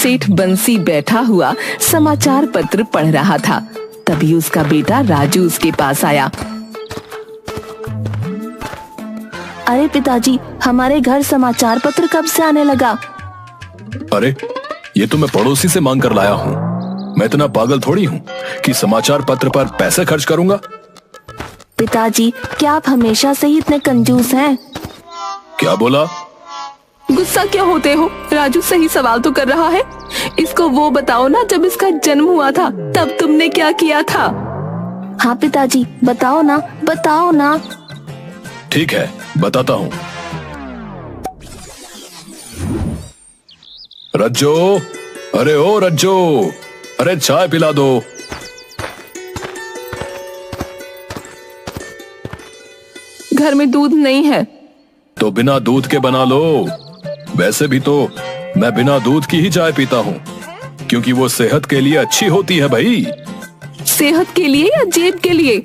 सेठ बंसी बैठा हुआ समाचार पत्र पढ़ रहा था। तभी उसका बेटा राजू उसके पास आया। अरे पिताजी, हमारे घर समाचार पत्र कब से आने लगा? अरे ये तो मैं पड़ोसी से मांग कर लाया हूँ। मैं इतना पागल थोड़ी हूँ कि समाचार पत्र पर पैसे खर्च करूंगा। पिताजी, क्या आप हमेशा से ही इतने कंजूस हैं? क्या बोला? गुस्सा क्यों होते हो? राजू सही सवाल तो कर रहा है। इसको वो बताओ ना, जब इसका जन्म हुआ था तब तुमने क्या किया था? हाँ पिताजी, बताओ ना, बताओ ना। ठीक है, बताता हूँ। रज्जो, अरे ओ रज्जो, अरे चाय पिला दो। घर में दूध नहीं है। तो बिना दूध के बना लो। वैसे भी तो मैं बिना दूध की ही चाय पीता हूँ, क्योंकि वो सेहत के लिए अच्छी होती है भाई। सेहत के लिए या जेब के लिए?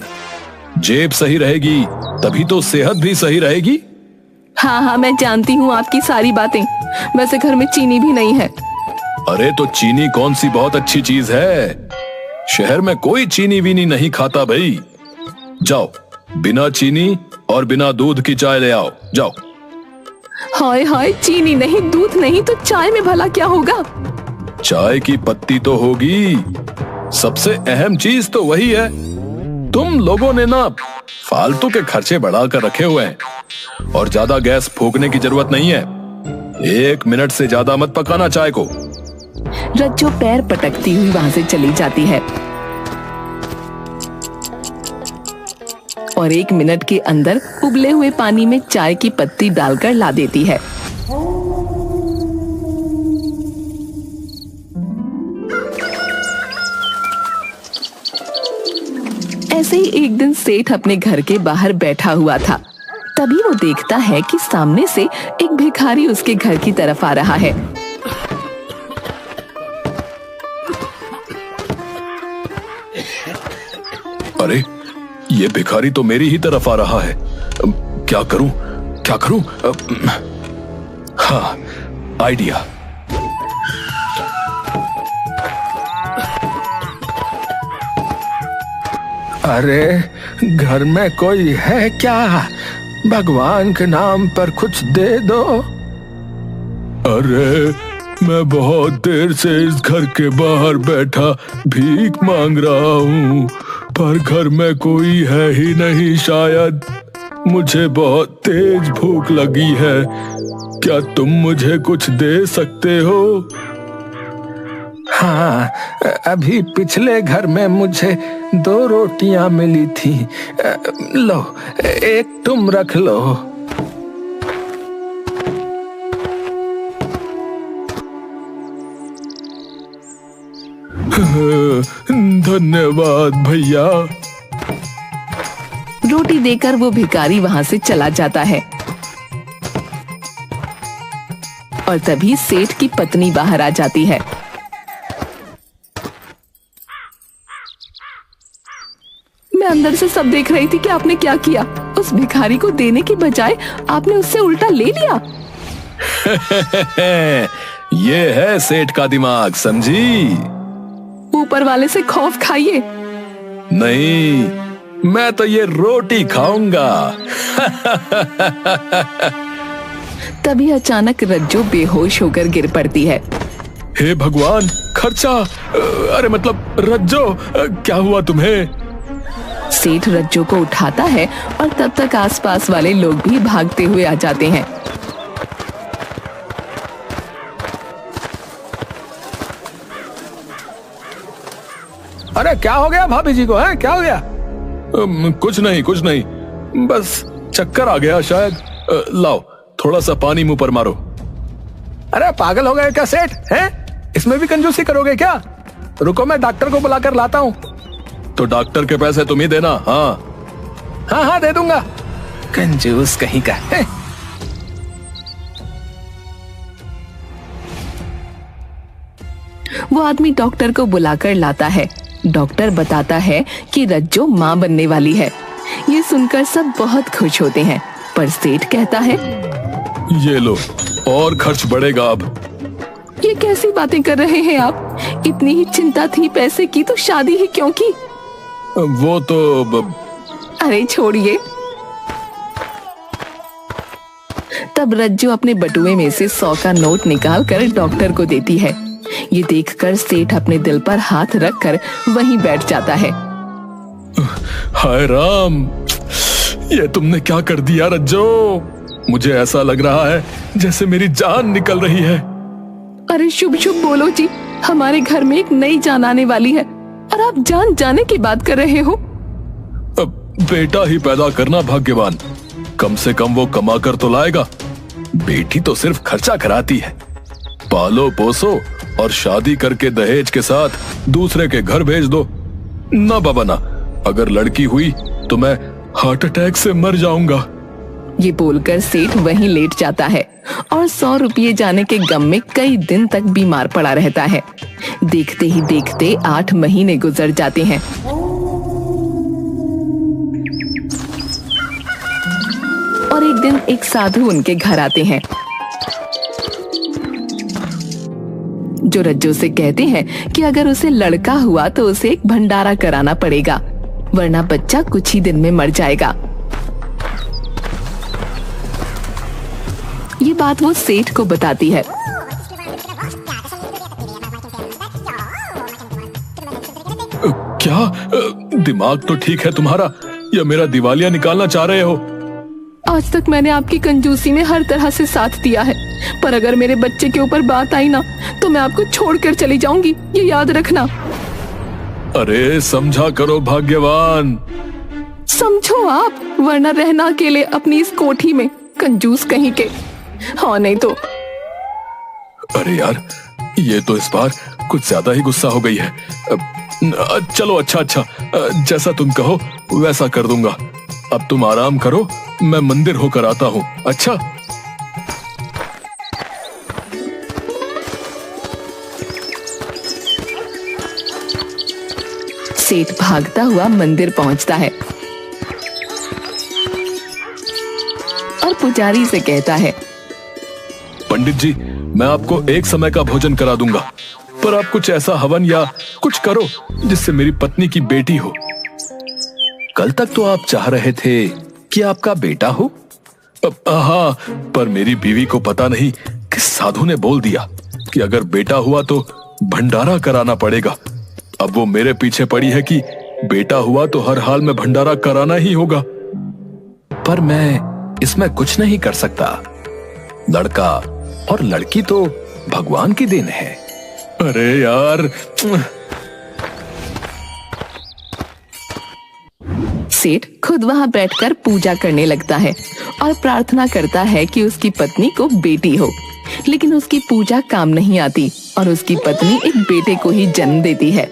जेब सही रहेगी तभी तो सेहत भी सही रहेगी। हाँ हाँ, मैं जानती हूँ आपकी सारी बातें। वैसे घर में चीनी भी नहीं है। अरे तो चीनी कौन सी बहुत अच्छी चीज है। शहर में कोई चीनी वीनी नहीं खाता भाई। जाओ, बिना चीनी और बिना दूध की चाय ले आओ, जाओ। हाय हाय, चीनी नहीं, दूध नहीं, तो चाय में भला क्या होगा? चाय की पत्ती तो होगी। सबसे अहम चीज तो वही है। तुम लोगों ने ना फालतू के खर्चे बढ़ाकर रखे हुए हैं और ज्यादा गैस फूकने की जरूरत नहीं है। 1 मिनट से ज्यादा मत पकाना चाय को। रज्जो पैर पटकती हुई वहां से चली जाती है और 1 मिनट के अंदर उबले हुए पानी में चाय की पत्ती डालकर ला देती है। ऐसे ही एक दिन सेठ अपने घर के बाहर बैठा हुआ था। तभी वो देखता है कि सामने से एक भिखारी उसके घर की तरफ आ रहा है। अरे ये भिखारी तो मेरी ही तरफ आ रहा है। क्या करूं, क्या करूं? हाँ, आइडिया। अरे घर में कोई है क्या? भगवान के नाम पर कुछ दे दो। अरे मैं बहुत देर से इस घर के बाहर बैठा भीख मांग रहा हूँ, पर घर में कोई है ही नहीं शायद। मुझे बहुत तेज भूख लगी है। क्या तुम मुझे कुछ दे सकते हो? हाँ, अभी पिछले घर में मुझे 2 रोटियां मिली थी। लो, एक तुम रख लो। धन्यवाद भैया। रोटी देकर वो भिखारी वहां से चला जाता है और तभी सेठ की पत्नी बाहर आ जाती है। मैं अंदर से सब देख रही थी कि आपने क्या किया। उस भिखारी को देने की बजाय आपने उससे उल्टा ले लिया। ये है सेठ का दिमाग, समझी? ऊपर वाले से खौफ खाइए। नहीं, मैं तो ये रोटी खाऊंगा। तभी अचानक रज्जो बेहोश होकर गिर पड़ती है। हे भगवान, खर्चा! अरे मतलब रज्जो, क्या हुआ तुम्हें? सेठ रज्जो को उठाता है और तब तक आसपास वाले लोग भी भागते हुए आ जाते हैं। अरे क्या हो गया भाभी जी को? है क्या हो गया? कुछ नहीं, कुछ नहीं, बस चक्कर आ गया शायद। लाओ थोड़ा सा पानी मुंह पर मारो। अरे पागल हो गए क्या सेठ? हैं? इसमें भी कंजूसी करोगे क्या? रुको, मैं डॉक्टर को बुलाकर लाता हूँ। तो डॉक्टर के पैसे तुम ही देना। हाँ हाँ हाँ, दे दूंगा। कंजूस कहीं का है। वो आदमी डॉक्टर को बुलाकर लाता है। डॉक्टर बताता है कि रज्जो माँ बनने वाली है। ये सुनकर सब बहुत खुश होते हैं, पर सेठ कहता है, ये लो, और खर्च बढ़ेगा अब। ये कैसी बातें कर रहे हैं आप? इतनी ही चिंता थी पैसे की तो शादी ही क्यों की? वो तो अरे छोड़िए। तब रज्जू अपने बटुए में से 100 का नोट निकाल कर डॉक्टर को देती है। ये देखकर सेठ अपने दिल पर हाथ रखकर वहीं बैठ जाता है। हाय राम, ये तुमने क्या कर दिया रज्जो? मुझे ऐसा लग रहा है जैसे मेरी जान निकल रही है। अरे शुभ शुभ बोलो जी, हमारे घर में एक नई जान आने वाली है और आप जान जाने की बात कर रहे हो। अब बेटा ही पैदा करना भाग्यवान, कम से कम वो कमा कर तो लाएगा। बेटी तो सिर्फ खर्चा कराती है। पालो पोसो और शादी करके दहेज के साथ दूसरे के घर भेज दो। ना बाबा ना, अगर लड़की हुई तो मैं हार्ट अटैक से मर जाऊंगा। ये बोलकर सेठ वहीं लेट जाता है और 100 रुपये जाने के गम में कई दिन तक बीमार पड़ा रहता है। देखते ही देखते 8 महीने गुजर जाते हैं। और एक दिन एक साधु उनके घर आते हैं, जो रज्जो से कहते हैं कि अगर उसे लड़का हुआ तो उसे एक भंडारा कराना पड़ेगा, वरना बच्चा कुछ ही दिन में मर जाएगा। ये बात वो सेठ को बताती है। क्या दिमाग तो ठीक है तुम्हारा, या मेरा दिवालिया निकालना चाह रहे हो? आज तक मैंने आपकी कंजूसी में हर तरह से साथ दिया है, पर अगर मेरे बच्चे के ऊपर बात आई ना तो मैं आपको छोड़कर चली जाऊंगी, ये याद रखना। अरे समझा करो भाग्यवान। समझो आप, वरना रहना अकेले अपनी इस कोठी में, कंजूस कहीं के। हाँ नहीं तो। अरे यार, ये तो इस बार कुछ ज्यादा ही गुस्सा हो गई है। चलो अच्छा, जैसा तुम कहो वैसा कर दूंगा। अब तुम आराम करो, मैं मंदिर होकर आता हूँ। अच्छा। सेठ भागता हुआ मंदिर पहुंचता है और पुजारी से कहता है, पंडित जी, मैं आपको एक समय का भोजन करा दूंगा, पर आप कुछ ऐसा हवन या कुछ करो जिससे मेरी पत्नी की बेटी हो। कल तक तो आप चाह रहे थे कि आपका बेटा हो। हाँ, पर मेरी बीवी को पता नहीं किस साधु ने बोल दिया कि अगर बेटा हुआ तो भंडारा कराना पड़ेगा। अब वो मेरे पीछे पड़ी है कि बेटा हुआ तो हर हाल में भंडारा कराना ही होगा। पर मैं इसमें कुछ नहीं कर सकता। लड़का और लड़की तो भगवान की देन है। अरे यार। सेठ खुद वहां बैठकर पूजा करने लगता है और प्रार्थना करता है कि उसकी पत्नी को बेटी हो, लेकिन उसकी पूजा काम नहीं आती और उसकी पत्नी एक बेटे को ही जन्म देती है।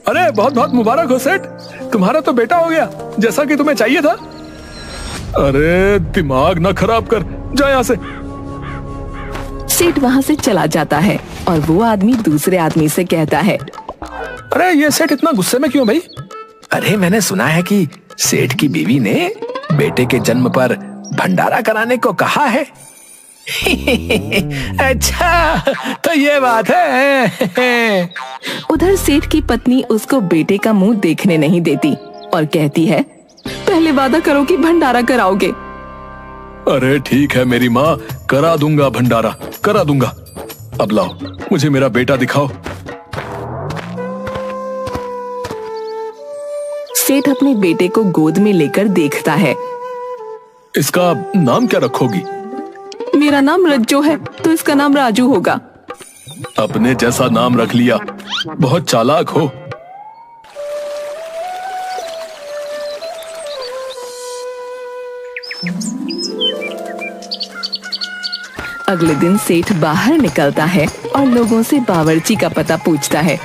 अरे बहुत बहुत मुबारक हो सेठ, तुम्हारा तो बेटा हो गया जैसा कि तुम्हें चाहिए था। अरे दिमाग ना खराब कर, जा यहाँ से। सेठ वहां से चला जाता है और वो आदमी दूसरे आदमी से कहता है, अरे ये सेठ इतना गुस्से में क्यों भाई? अरे मैंने सुना है कि सेठ की बीवी ने बेटे के जन्म पर भंडारा कराने को कहा है। अच्छा, तो ये बात है। उधर सेठ की पत्नी उसको बेटे का मुंह देखने नहीं देती और कहती है, पहले वादा करो कि भंडारा कराओगे। अरे ठीक है मेरी माँ, करा दूंगा भंडारा, करा दूंगा। अब लाओ, मुझे मेरा बेटा दिखाओ। सेठ अपने बेटे को गोद में लेकर देखता है। इसका नाम क्या रखोगी? मेरा नाम रज्जो है तो इसका नाम राजू होगा। अपने जैसा नाम रख लिया, बहुत चालाक हो। अगले दिन सेठ बाहर निकलता है और लोगों से बावर्ची का पता पूछता है।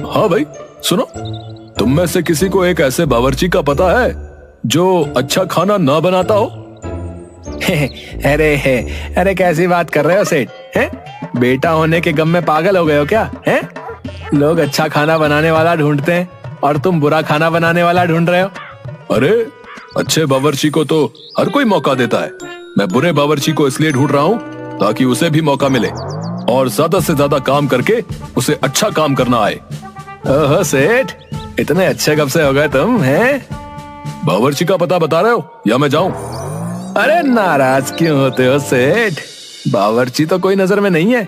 हाँ भाई सुनो, तुम में से किसी को एक ऐसे बावर्ची का पता है जो अच्छा खाना ना बनाता हो? अरे कैसी बात कर रहे हो सेठ? हैं? बेटा होने के गम में पागल हो गए हो क्या? हैं? लोग अच्छा खाना बनाने वाला ढूंढते हैं और तुम बुरा खाना बनाने वाला ढूंढ रहे हो। अरे अच्छे बावर्ची को तो हर कोई मौका देता है। मैं बुरे बावर्ची को इसलिए ढूंढ रहा हूँ ताकि उसे भी मौका मिले और ज्यादा से ज्यादा काम करके उसे अच्छा काम करना आए। ओहो सेठ, इतने अच्छे कब से हो गए तुम? हैं? बावर्ची का पता बता रहे हो या मैं जाऊं? अरे नाराज क्यों होते हो सेठ? बावर्ची तो कोई नजर में नहीं है,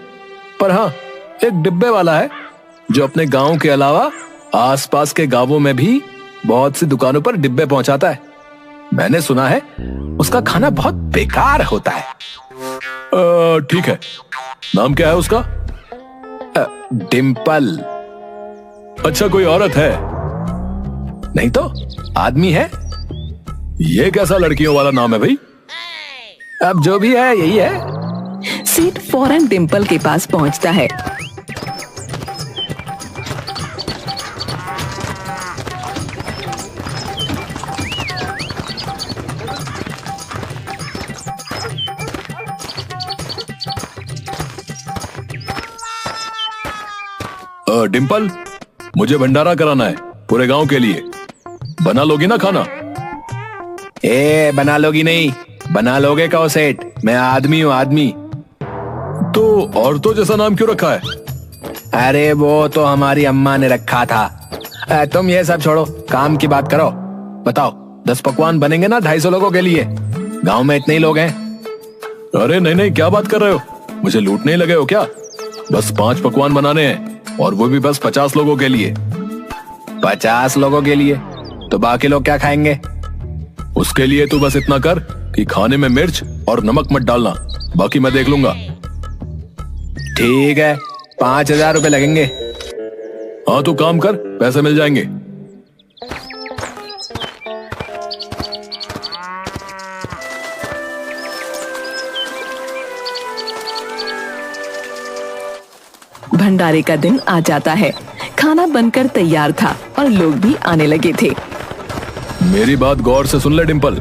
पर हाँ एक डिब्बे वाला है जो अपने गांव के अलावा आसपास के गांवों में भी बहुत सी दुकानों पर डिब्बे पहुंचाता है। मैंने सुना है उसका खाना बहुत बेकार होता है। ठीक है, नाम क्या है उसका? डिम्पल। अच्छा, कोई औरत है? नहीं तो आदमी है। ये कैसा लड़कियों वाला नाम है भाई? अब जो भी है यही है। सेठ फौरन डिम्पल के पास पहुंचता है। डिम्पल, मुझे भंडारा कराना है पूरे गांव के लिए। बना लोगी ना खाना? बना लोगी नहीं, बना लोगे कहो सेठ? मैं आदमी हूँ, आदमी। तो औरतों जैसा नाम क्यों रखा है? अरे वो तो हमारी अम्मा ने रखा था। तुम ये सब छोड़ो, काम की बात करो। बताओ 10 पकवान बनेंगे ना 250 लोगों के लिए? गांव में इतने ही लोग हैं। अरे नहीं नहीं, क्या बात कर रहे हो? मुझे लूटने ही लगे हो क्या? बस 5 पकवान बनाने हैं और वो भी बस 50 लोगों के लिए। 50 लोगों के लिए? तो बाकी लोग क्या खाएंगे? उसके लिए तू बस इतना कर कि खाने में मिर्च और नमक मत डालना, बाकी मैं देख लूंगा। ठीक है, 5000 रुपए लगेंगे। हाँ तू काम कर, पैसे मिल जाएंगे। भंडारे का दिन आ जाता है। खाना बनकर तैयार था और लोग भी आने लगे थे। मेरी बात गौर से सुन ले डिम्पल,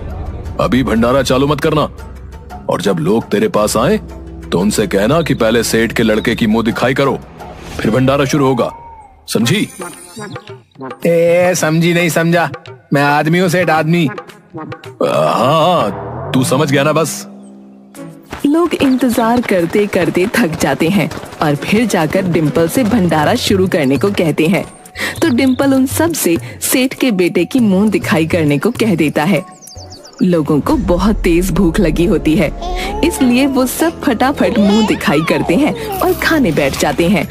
अभी भंडारा चालू मत करना। और जब लोग तेरे पास आए तो उनसे कहना कि पहले सेठ के लड़के की मुंह दिखाई करो, फिर भंडारा शुरू होगा। समझी? समझी नहीं समझा। मैं आदमी हूँ सेठ, आदमी। हाँ, तू समझ गया ना बस। लोग इंतजार करते करते थक जाते हैं और फिर जाकर डिम्पल से भंडारा शुरू करने को कहते हैं। तो डिम्पल उन सब से सेठ के बेटे की मुंह दिखाई करने को कह देता है। लोगों को बहुत तेज भूख लगी होती है, इसलिए वो सब फटाफट मुंह दिखाई करते हैं और खाने बैठ जाते हैं।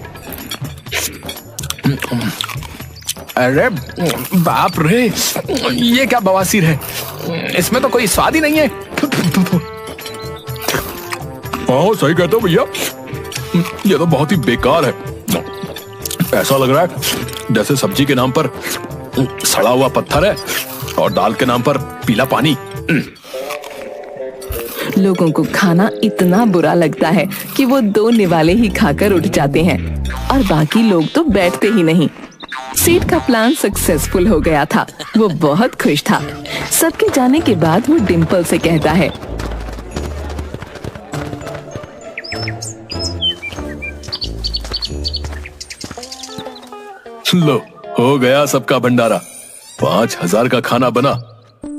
अरे बाप रे, ये क्या बवासीर है? इसमें तो कोई स्वाद ही नहीं है। हाँ सही कहते हो भैया, ये तो बहुत ही बेकार है। ऐसा लग रहा है जैसे सब्जी के नाम पर सड़ा हुआ पत्थर है और दाल के नाम पर पीला पानी। लोगों को खाना इतना बुरा लगता है कि वो 2 निवाले ही खाकर उठ जाते हैं और बाकी लोग तो बैठते ही नहीं। सेठ का प्लान सक्सेसफुल हो गया था। वो बहुत खुश था। सबके जाने के बाद वो डिम्पल से कहता है, लो, हो गया सबका भंडारा। 5000 का खाना बना।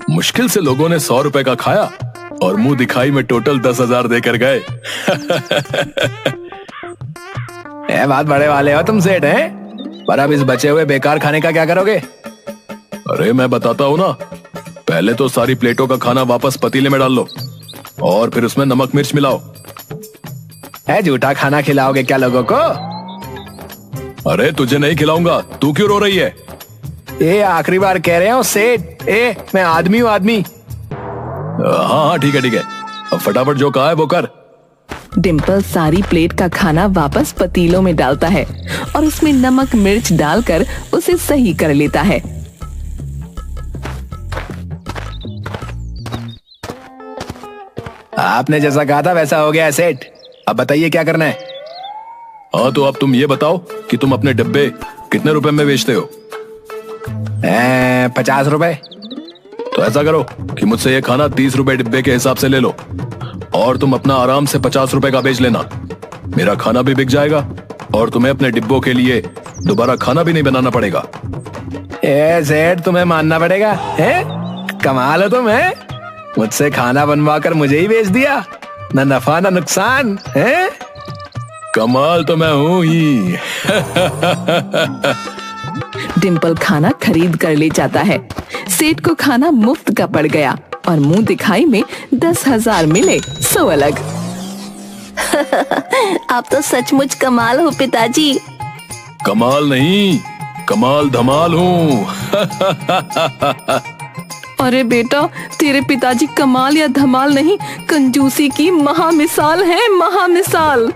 मुश्किल से लोगों ने 100 रुपए का खाया और मुंह दिखाई में टोटल 10,000 देकर गए। बात बड़े वाले हो तुम सेठ, हैं? पर अब इस बचे हुए बेकार खाने का क्या करोगे? अरे मैं बताता हूँ ना, पहले तो सारी प्लेटों का खाना वापस पतीले में डाल लो और फिर उसमें नमक मिर्च मिलाओ। झूठा खाना खिलाओगे क्या लोगों को? अरे तुझे नहीं खिलाऊंगा, तू क्यों रो रही है? आखिरी बार कह रहे हो सेठ, मैं आदमी हूँ, आदमी। हाँ ठीक है ठीक है, अब फटाफट जो कहा है वो कर। डिम्पल सारी प्लेट का खाना वापस पतीलों में डालता है और उसमें नमक मिर्च डालकर उसे सही कर लेता है। आपने जैसा कहा था वैसा हो गया है सेठ। अब बताइए क्या करना है? हाँ तो अब तुम ये बताओ कि तुम अपने डब्बे कितने रुपए में बेचते हो? 50 रुपए। तो ऐसा करो कि मुझसे ये खाना 30 रुपए डिब्बे के हिसाब से ले लो और तुम अपना आराम से 50 रुपए का बेच लेना। मेरा खाना भी बिक जाएगा और तुम्हें अपने डिब्बों के लिए दोबारा खाना भी नहीं बनाना पड़ेगा। ए सेठ, तुम्हें मानना पड़ेगा है? कमाल हो तुम है? मुझसे खाना बनवा कर मुझे ही बेच दिया, ना नफा ना नुकसान है। कमाल तो मैं हूं ही। डिम्पल खाना खरीद कर ले जाता है। सेठ को खाना मुफ्त का पड़ गया और मुंह दिखाई में 10,000 मिले। सो अलग। आप तो सचमुच कमाल हो पिताजी। कमाल नहीं, कमाल धमाल हूँ। अरे बेटा, तेरे पिताजी कमाल या धमाल नहीं, कंजूसी की महामिसाल है, महामिसाल।